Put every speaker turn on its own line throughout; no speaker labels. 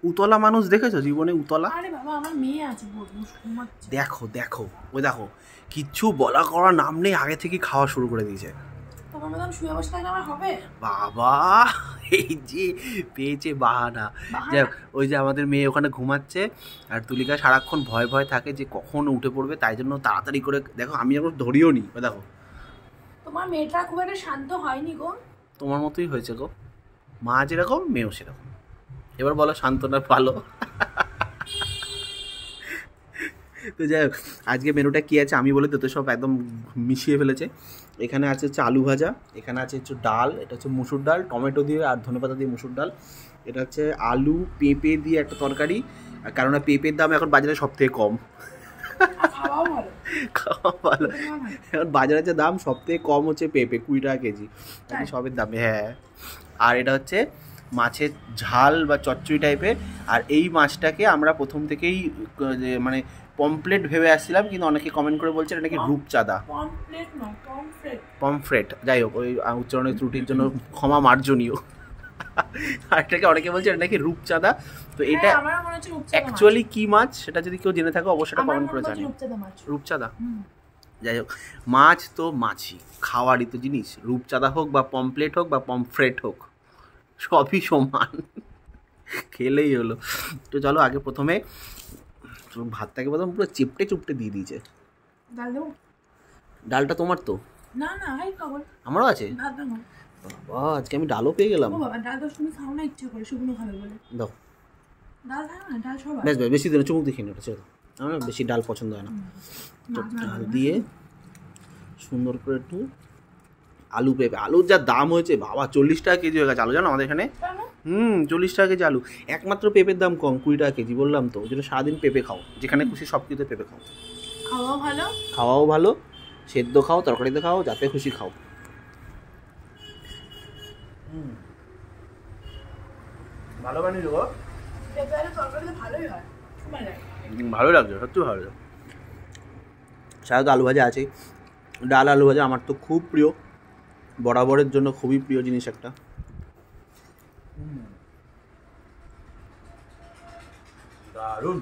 উতলা মানুষ দেখেছো জীবনে? উতলা?
আরে বাবা আমার মেয়ে আছে,
দেখো দেখো ওই দেখো, কিচ্ছু বলা করা নাম নেই, আগে থেকে খাওয়া শুরু করে দিয়েছে।
তোমার মতন শুয়ে বসে থাকলে আমার হবে?
বাবা এই যে পেয়েছে বাহানা। যাক, ওই যে আমাদের মেয়ে ওখানে ঘুমাচ্ছে আর তুলিকা সারাক্ষণ ভয় ভয় থাকে যে কখন উঠে পড়বে, তাই জন্য তাড়াতাড়ি করে দেখো আমি এখন ধরিও নি। দেখো
তোমার মেয়েটা খুব একটা শান্ত হয়নি গো।
তোমার মতোই হয়েছে গো, মা যেরকম মেয়েও সেরকম। এবার বলো শান্তনা ভালো। তো যাই হোক, আজকে মেনুটা কী আছে আমি বলে তো সব একদম মিশিয়ে ফেলেছে। এখানে আছে হচ্ছে আলু ভাজা, এখানে আছে হচ্ছে ডাল, এটা হচ্ছে মুসুর ডাল টমেটো দিয়ে আর ধনেপাতা দিয়ে মুসুর ডাল, এটা হচ্ছে আলু পেঁপে দিয়ে একটা তরকারি, কারণ পেঁপের দাম এখন বাজারে সব থেকে কম। খাওয়া ভালো, এখন বাজারে যে দাম সব থেকে কম হচ্ছে পেঁপে, 20 টাকা কেজি সবের দামে। হ্যাঁ, আর এটা হচ্ছে মাছের ঝাল বা চচ্চড়ি টাইপের। আর এই মাছটাকে আমরা প্রথম থেকেই মানে পমফ্লেট ভেবে আসছিলাম, কিন্তু অনেকে কমেন্ট করে বলছে এটা নাকি রূপচাঁদা। পমফ্রেট, যাই হোক ওই উচ্চারণের ত্রুটির জন্য ক্ষমা মার্জনীয়। আর এটাকে অনেকে বলছে এটা নাকি রূপচাঁদা। তো এটা অ্যাকচুয়ালি কি মাছ সেটা যদি কেউ জেনে থাকে অবশ্যই কমেন্ট করে জানি। রূপচাঁদা, যাই হোক মাছ তো মাছই, খাওয়ারই তো জিনিস, রূপচাঁদা হোক বা পমফ্লেট হোক বা পমফ্রেট হোক সবই সমান, খেলেই হলো। তো চলো আগে প্রথমে ভাতটাকে প্রথম পুরো চিপটে চুপটে দিয়ে দিয়েছে। ডালটা তোমার তো?
না না
আমারও আছে। বাবা আজকে আমি ডালও পেয়ে গেলাম। দাও বেশ বেশি দিন চুমুক দেখি না, এটা আমার বেশি ডাল পছন্দ হয় না। তো ডাল দিয়ে সুন্দর করে একটু আলু পেঁপে, আলুর যা দাম হয়েছে বাবা 40 টাকা কেজি হয়ে গেছে আলু, জানো আমাদের এখানে। 40 টাকা কেজি আলু, একমাত্র পেঁপের দাম কম 20 টাকা কেজি। বললাম তো ওই জন্য সারাদিন পেঁপে খাও, যেখানে খুশি সব কিছুতে পেঁপে খাও। খাওয়াও ভালো, সেদ্ধ খাও, তরকারিতে খাও, যাতে খুশি খাও। ভালো বানিয়েছো গো, ভালো লাগছে সত্যি ভালো লাগছে। সাধারণত আলু ভাজা আছেই, ডাল আলু ভাজা আমার তো খুব প্রিয়, বরাবরের জন্য খুবই প্রিয় জিনিস একটা। দারুণ।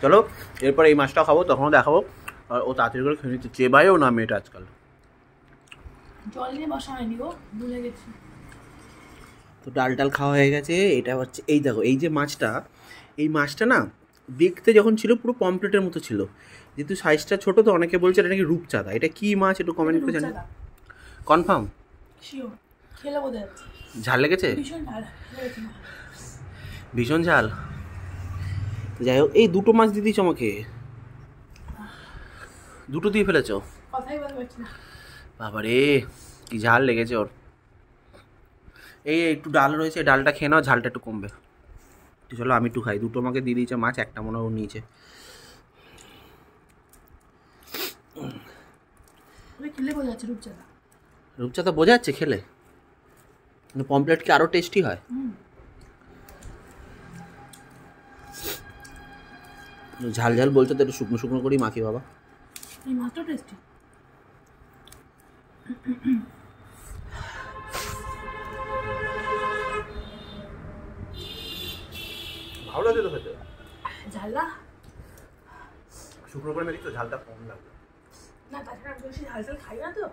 চলো এরপর এই মাছটা খাবো, তখনও দেখাবো। আর ও তাড়াতাড়ি করে খেয়ে নিচ্ছে, চেবাইও না মেয়েটা আজকাল।
জল নিয়ে বসা হয়নি গো, ভুলে গেছি।
তো ডাল টাল খাওয়া হয়ে গেছে। এটা হচ্ছে এই দেখো, এই যে মাছটা, এই মাছটা না দেখতে যখন ছিল পুরো পমপ্লেটের মতো ছিল, যেহেতু সাইজটা ছোটো তো অনেকে বলছে এটা নাকি রূপচাঁদা। এটা কি মাছ একটু কমেন্ট করে জানি। কনফার্ম? ঝাল লেগেছে? ভীষণ ঝাল। যাই হোক এই দুটো মাছ দিয়ে দিয়েছ আমাকে, দুটো দিয়ে ফেলেছ। বাবারে কি ঝাল লেগেছে ওর। এই একটু ডাল রয়েছে, ডালটা খেয়ে নাও, ঝালটা একটু কমবে। চলো আমি একটু খাই, দুটো আমাকে দিয়ে দিয়েছে মাছ, একটা মনে হয় নিয়েছে। রূপচাঁদা বোঝা যাচ্ছে খেলে, কিন্তু পমপ্লেট কি আরও টেস্টি হয়। ঝাল ঝাল বলছো তো একটু শুকনো শুকনো করেই মাখি বাবা।
এই মাছটা টেস্টি।
ভালো লাগে তো খেতে।
ঝাল না,
শুকনো করে মেখে তো ঝালটা কম লাগবে
না, তাছাড়া আমি বেশি ঝাল ঝাল খাই না তো।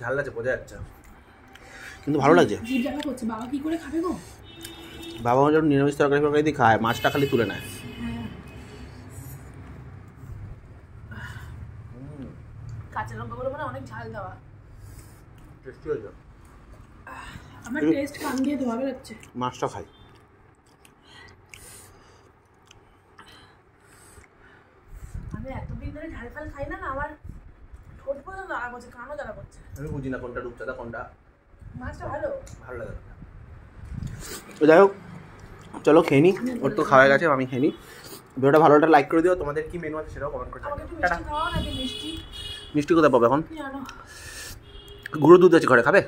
ঝাল লাগছে বোঝা যাচ্ছে, কিন্তু ভালো লাগছে।
জিভ জ্বালা করছে, বাবা কি করে খাবে গো?
বাবা যখন নিরামিষ তরকারি ফরকারি দিয়ে খায়, মাছটা খালি তুলে নেয়।
কাঁচা লঙ্কাগুলো মানে অনেক ঝাল দেওয়া।
টেস্টি হয়েছে।
আমার টেস্ট কান দিয়ে ধোয়া বেরোচ্ছে।
মাছটা খাই।
আমি এতদিন ধরে ঝাল ফাল খাই না, আমার ঠোঁট পর্যন্ত জ্বালা করছে, কানও জ্বালা করছে।
আমি বুঝি না কোনটা রূপচাঁদা কোনটা।
মাছটা ভালো,
ভালো লাগে। তো যাই হোক চলো খেয়ে নিই, ওর তো খাওয়া গেছে, আমি খেয়ে নিই। ভিডিওটা ভালো একটা লাইক করে দিও, তোমাদের কি মেনু আছে সেটাও কমেন্ট করে জানাও। মিষ্টি কোথায় পাবে এখন? গুঁড়ো দুধ আছে ঘরে, খাবে?